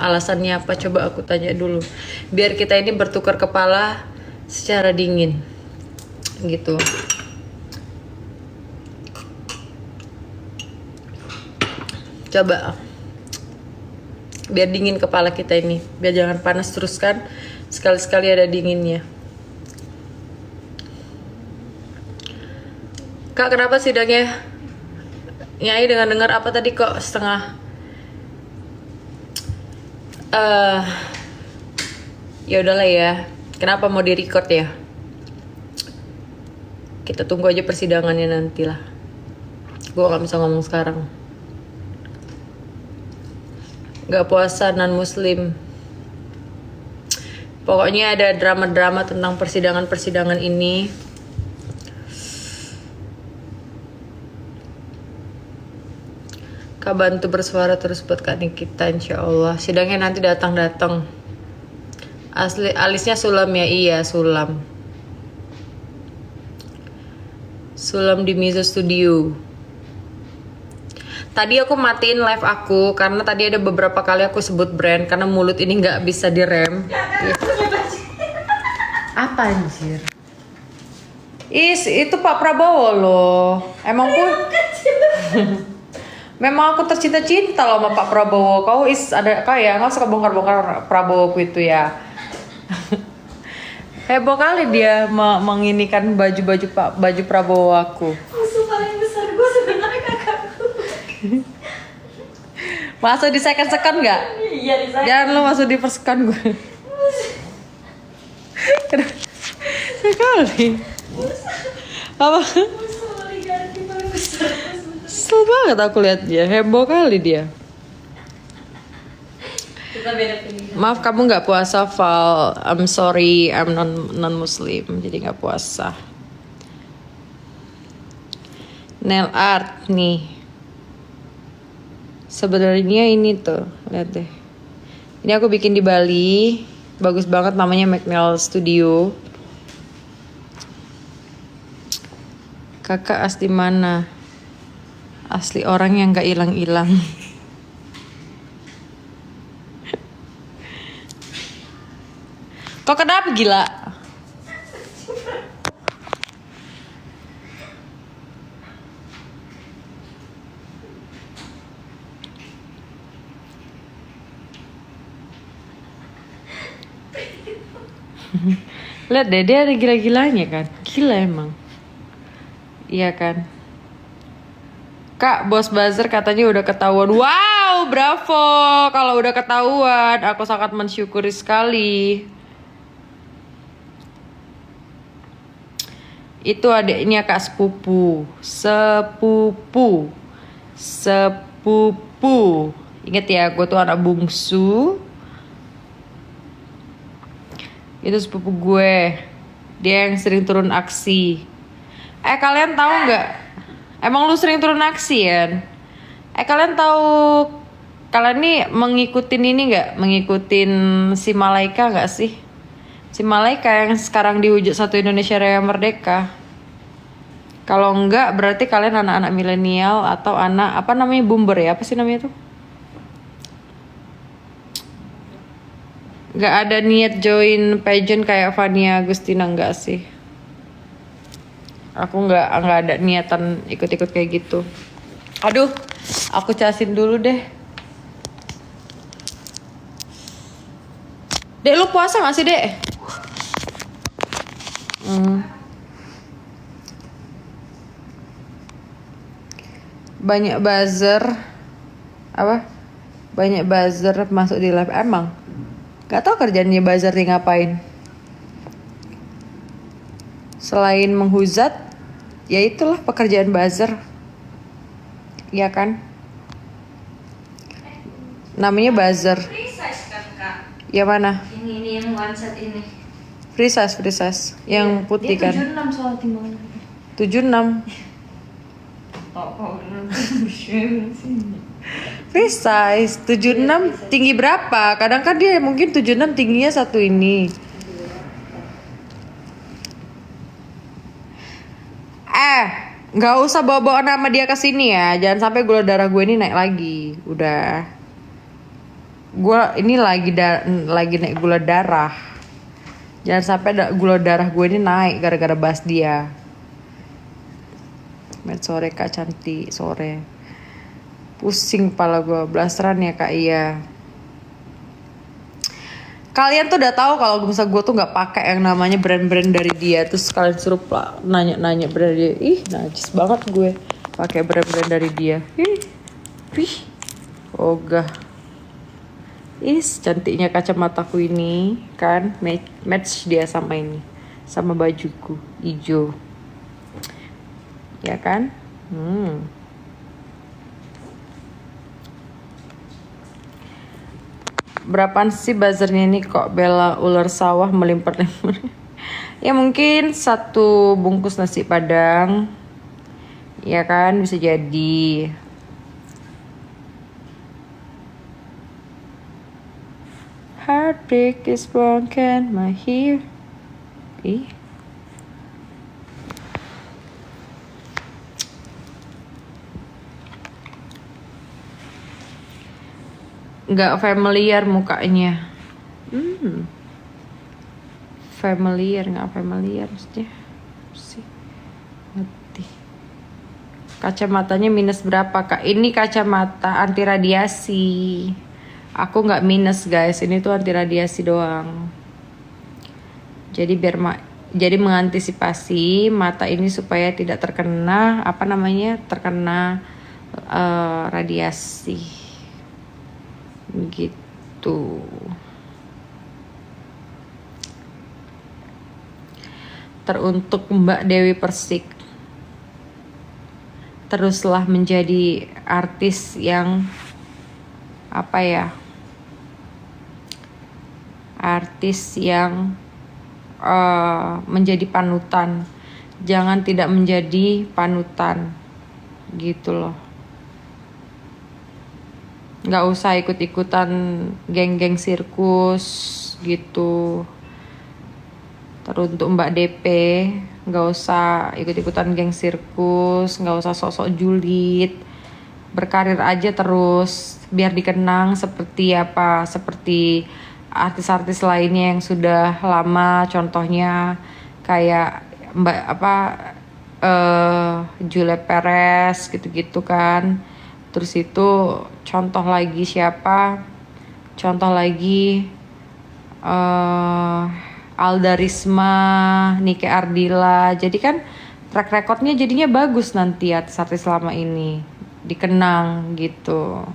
Alasannya apa? Coba aku tanya dulu. Biar kita ini bertukar kepala secara dingin. Gitu. Coba. Biar dingin kepala kita ini. Biar jangan panas terus kan. Sekali-sekali ada dinginnya. Kak, kenapa sidangnya? Nyai dengan dengar apa tadi kok setengah? Ya udahlah ya. Kenapa mau di-record ya? Kita tunggu aja persidangannya nanti lah. Gue gak bisa ngomong sekarang. Gak puasa non-muslim. Pokoknya ada drama-drama tentang persidangan-persidangan ini. Kak bantu bersuara terus buat Kak Nikita, insya Allah. Sidangnya nanti datang. Asli alisnya Sulam ya, iya Sulam. Sulam di Mizo Studio. Tadi aku matiin live aku karena tadi ada beberapa kali aku sebut brand karena mulut ini nggak bisa direm. Apa anjir? Itu Pak Prabowo loh. Emang memang aku tercinta-cinta loh sama Pak Prabowo. Kau ada kayak nggak suka bongkar-bongkar Prabowo itu ya. Heboh kali dia menginikan baju Prabowo aku. Musuh paling besar gue sebenarnya kakakku. Masuk di second nggak? Iya di sana. Jangan lo masuk di first second gue. Sekali. Apa? Musuh oligarki paling besar. Kesel banget aku lihat dia, heboh kali dia. Kita beda pilihan. Maaf kamu nggak puasa Val, I'm sorry, I'm non muslim jadi nggak puasa. Nail art nih. Sebenarnya ini tuh, lihat deh. Ini aku bikin di Bali, bagus banget namanya McNail Studio. Kakak asli mana? Asli orang yang gak hilang-hilang. Kok kenapa gila? Lihat deh, dia ada gila-gilanya kan. Gila emang. Iya kan. Kak, bos buzzer katanya udah ketahuan. Wow, bravo. Kalau udah ketahuan, aku sangat mensyukuri sekali. Itu adiknya Kak Sepupu. Sepupu. Ingat ya, gue tuh anak bungsu. Itu sepupu gue. Dia yang sering turun aksi. Kalian tahu nggak? Emang lu sering turun aksi ya? Kalian tahu? Kalian nih mengikutin ini nggak? Mengikutin si Malaika nggak sih? Si Malaika yang sekarang dihujat satu Indonesia Raya Merdeka. Kalau enggak berarti kalian anak-anak milenial atau anak apa namanya boomer ya? Apa sih namanya tuh? Gak ada niat join pageant kayak Fania Agustina enggak sih? Aku nggak ada niatan ikut-ikut kayak gitu. Aduh, aku casin dulu deh. Dek, lu puasa nggak sih, Dek? Banyak buzzer. Apa? Banyak buzzer masuk di live emang. Gak tau kerjaannya buzzer nih ngapain. Selain menghujat, ya itulah pekerjaan buzzer. Iya kan? Namanya buzzer. Free size kan kak? Ya mana? Ini yang one set ini. Free size. Yang putih Dia kan? 76 soal timbangan. 76. Free size 76 tinggi berapa? Kadang kan dia mungkin 76 tingginya satu ini. Nggak usah bawa-bawa nama dia ke sini ya. Jangan sampai gula darah gue ini naik lagi. Udah. gue ini lagi naik gula darah. Jangan sampai gula darah gue ini naik gara-gara bahas dia. Sore Kak cantik sore. Pusing kepala gue, blasteran ya Kak iya. Kalian tuh udah tahu kalau misalnya gue tuh nggak pakai yang namanya brand-brand dari dia, terus kalian suruh nanya-nanya brand dia. Ih, najis banget gue pakai brand-brand dari dia. Ih, ogah. Cantiknya kacamataku ini kan match dia sama ini, sama bajuku hijau. Ya kan? Berapaan sih buzzernya ini kok Bella ular sawah melimpar-limpar? Ya mungkin 1 bungkus nasi padang. Ya kan, bisa jadi. Heartbreak is broken, my here. Ih. Nggak familiar mukanya. Familiar, nggak familiar maksudnya sih. Mati. Kacamatanya minus berapa Kak? Ini kacamata anti radiasi. Aku nggak minus guys, ini tuh anti radiasi doang. Jadi jadi mengantisipasi mata ini supaya tidak terkena radiasi gitu. Teruntuk Mbak Dewi Persik, teruslah menjadi artis yang menjadi panutan. Jangan tidak menjadi panutan gitu loh. Nggak usah ikut-ikutan geng-geng sirkus gitu. Teruntuk Mbak DP, nggak usah ikut-ikutan geng sirkus, nggak usah sok-sok julid. Berkarir aja terus, biar dikenang seperti artis-artis lainnya yang sudah lama, contohnya kayak Julia Perez gitu-gitu kan. Terus itu contoh lagi siapa? Contoh lagi Alda Risma, Nike Ardila. Jadi kan track recordnya jadinya bagus nanti artis-artis selama ini dikenang gitu.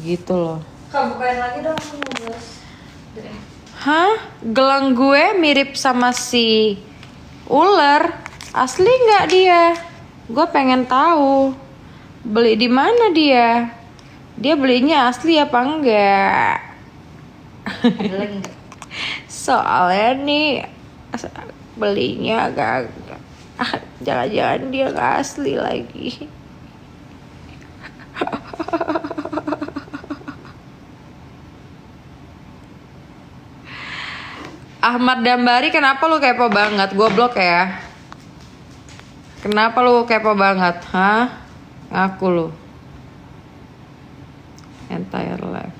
Gitu loh. Kak bukain lagi dong, aku mau bahas. Hah? Gelang gue mirip sama si ular. Asli nggak dia? Gue pengen tahu. Beli di mana dia? Dia belinya asli apa enggak? Ada lagi nggak? Soalnya nih belinya agak jangan-jangan dia nggak asli lagi. Ahmad Dambari, kenapa lu kepo banget? Gue blok ya. Kenapa lu kepo banget? Hah? Ngaku lu. Entire life.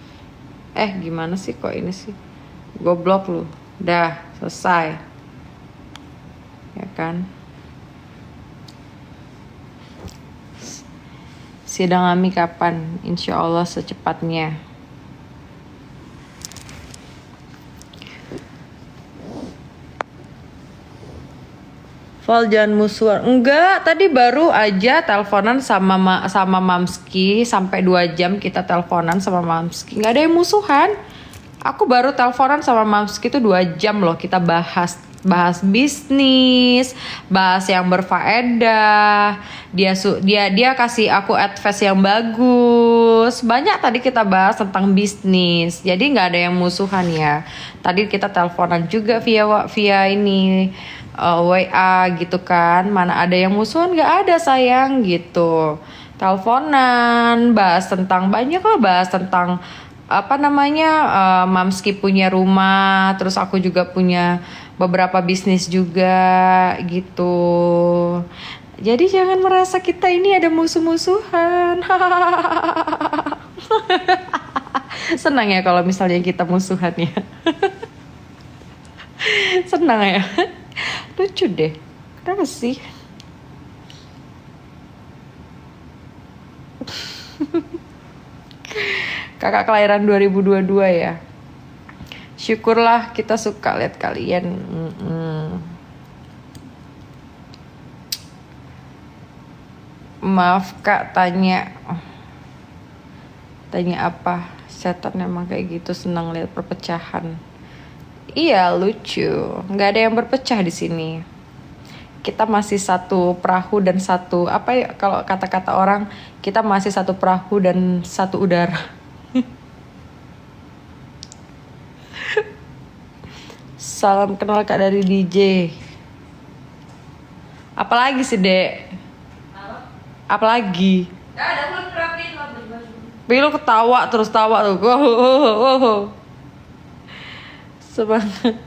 Gimana sih kok ini sih? Gue blok lu. Dah, selesai. Ya kan? Sidang Ami kapan? Insya Allah secepatnya. Val jangan musuhan. Enggak, tadi baru aja teleponan sama Mamski sampai 2 jam kita teleponan sama Mamski. Enggak ada yang musuhan. Aku baru teleponan sama Mamski tuh 2 jam loh, kita bahas bisnis, bahas yang berfaedah. Dia kasih aku advice yang bagus. Banyak tadi kita bahas tentang bisnis. Jadi nggak ada yang musuhan ya. Tadi kita teleponan juga via ini WA gitu kan. Mana ada yang musuhan, nggak ada sayang gitu. Teleponan, bahas tentang Mamski punya rumah, terus aku juga punya beberapa bisnis juga gitu. Jadi jangan merasa kita ini ada musuh-musuhan. Senang ya kalau misalnya kita musuhan ya. Senang ya. Lucu deh. Kenapa sih? Kakak kelahiran 2022 ya. Syukurlah kita suka lihat kalian. Maaf kak, tanya apa? Setan emang kayak gitu, senang lihat perpecahan. Iya, lucu. Nggak ada yang berpecah di sini. Kita masih satu perahu dan satu apa ya, kalau kata-kata orang, kita masih satu perahu dan satu udara. Salam kenal kak dari DJ. Apalagi sih dek? Apalagi? Tapi lo ketawa terus tawa tuh. Semangat.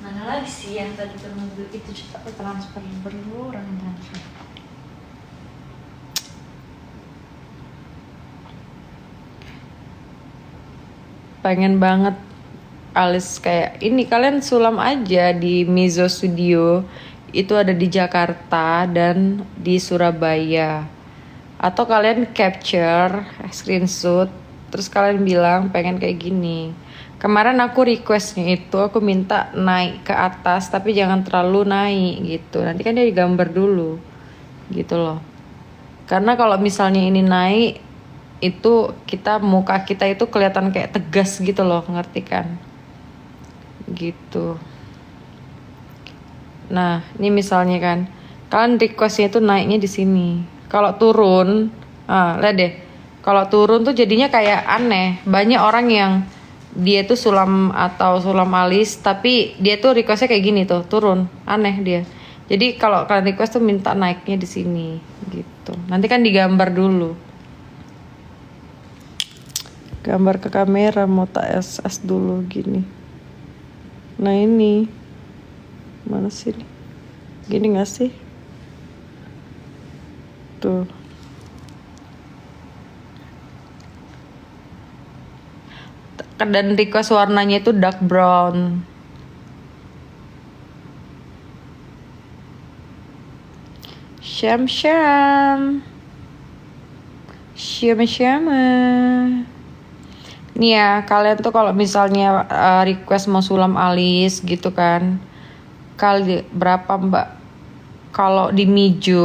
Mana lagi sih yang tadi mobil itu juga transfer orang yang transfer. Pengen banget alis kayak ini. Kalian sulam aja di Mizo Studio. Itu ada di Jakarta dan di Surabaya. Atau kalian capture, screenshot, terus kalian bilang pengen kayak gini. Kemarin aku requestnya itu aku minta naik ke atas tapi jangan terlalu naik gitu. Nanti kan dia digambar dulu gitu loh. Karena kalau misalnya ini naik itu muka kita itu kelihatan kayak tegas gitu loh, ngerti kan? Gitu. Nah, ini misalnya kan, kalian requestnya itu naiknya di sini. Kalau turun, lihat deh. Kalau turun tuh jadinya kayak aneh. Banyak orang yang dia tuh sulam atau sulam alis, tapi dia tuh requestnya kayak gini tuh, turun, aneh dia. Jadi kalau kalian request tuh minta naiknya di sini, gitu. Nanti kan digambar dulu. Gambar ke kamera, mau tak SS dulu gini. Nah ini, mana sih? Gini nggak sih? Tuh. Dan request warnanya itu dark brown. Syam. Nih ya, kalian tuh kalau misalnya request mau sulam alis gitu kan. Kali berapa mbak? Kalau di Mijo